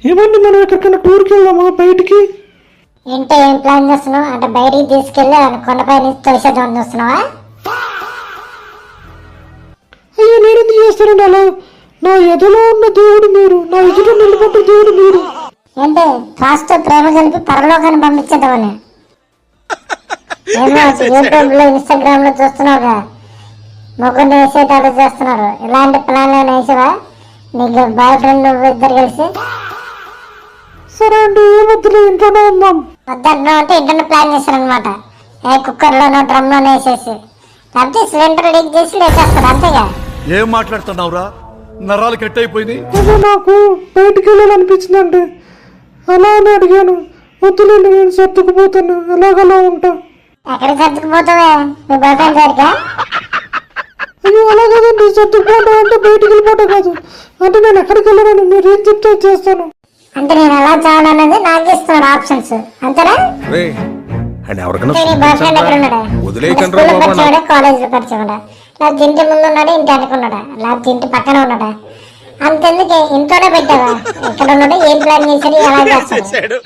ఏమండి మనం ఎక్కడికైనా టూర్కి వెళ్దామా బయటికి? ఏంటో ఏం ప్లాన్ చేస్తున్నావు? అంటే బయటికి తీసుకెళ్ళి కొండపై నుంచి తోసేద్దాం చూస్తున్నావా? అయ్యో నేనెందుకు చేస్తానండి అలా? నా ఎదులో ఉన్న దేవుడు మీరు, నా ఎదుట నిలబడ్డ దేవుడు మీరు. ఏంటి ఫాస్ట్ ప్రేమ కలిపి పరలోకాన్ని పంపించేద్దామని? ఏమో యూట్యూబ్ లో ఇన్స్టాగ్రామ్ లో చూస్తున్నావుగా, ముగ్గురిని వేసేటట్టు చేస్తున్నారు. ఇలాంటి ప్లాన్ ఏమైనా వేసావా నీకు బాయ్ ఫ్రెండ్ నువ్వు ఇద్దరు కలిసి? సరే అండి, ఏమొద్దులే, ఇంట్లోనే ఉందాం. వద్దంటున్నా అంటే ఇంటర్నే ప్లాన్ చేశారు అనమాట. కుక్కర్లోనో డ్రమ్ లోనో వేసేసి, లేకపోతే సిలిండర్ లీక్ చేసి లేచేస్తారు అంతేగా. ఏం మాట్లాడుతున్నావురా? నరాలు కట్ అయిపోయింది. అదే నాకు బయటికి వెళ్ళాలనిపించిందండి, అలా అని అడిగాను. వద్దులేండి, నేను సర్దుకుపోతాను, ఎలాగలా ఉంటా. ఎక్కడికి సర్దుకుపోతావే? మీ బాయ్ ఫ్రెండ్ దగ్గర? అయ్యో అలా కదండి, సర్దుకుపోవడం అంటే బయటికి వెళ్ళిపోవటం కాదు. అంటే నేను ఎక్కడికి వెళ్ళాను, మీరు ఏం చెప్తే చేస్తాను. అంటే నేను ఎలా చావాలన్నది నాకు ఇస్తున్నాడు ఆప్షన్స్, అంతేనా? నీ బాయ్ ఫ్రెండ్ ఎక్కడ ఉన్నాడా? స్కూల్లో పరిచయడా, కాలేజీలో పరిచయడా, లేకపోతే ఇంటి ముందు ఉన్నాడా, ఇంటి అనుకున్నాడా, లేకపోతే ఇంటి పక్కన ఉన్నాడా? అంతెందుకు ఇంట్లోనే పెట్టావా? ఎక్కడ ఉన్నాడు, ఏం ప్లాన్ చేశాడు, ఎలా చేస్తాడు?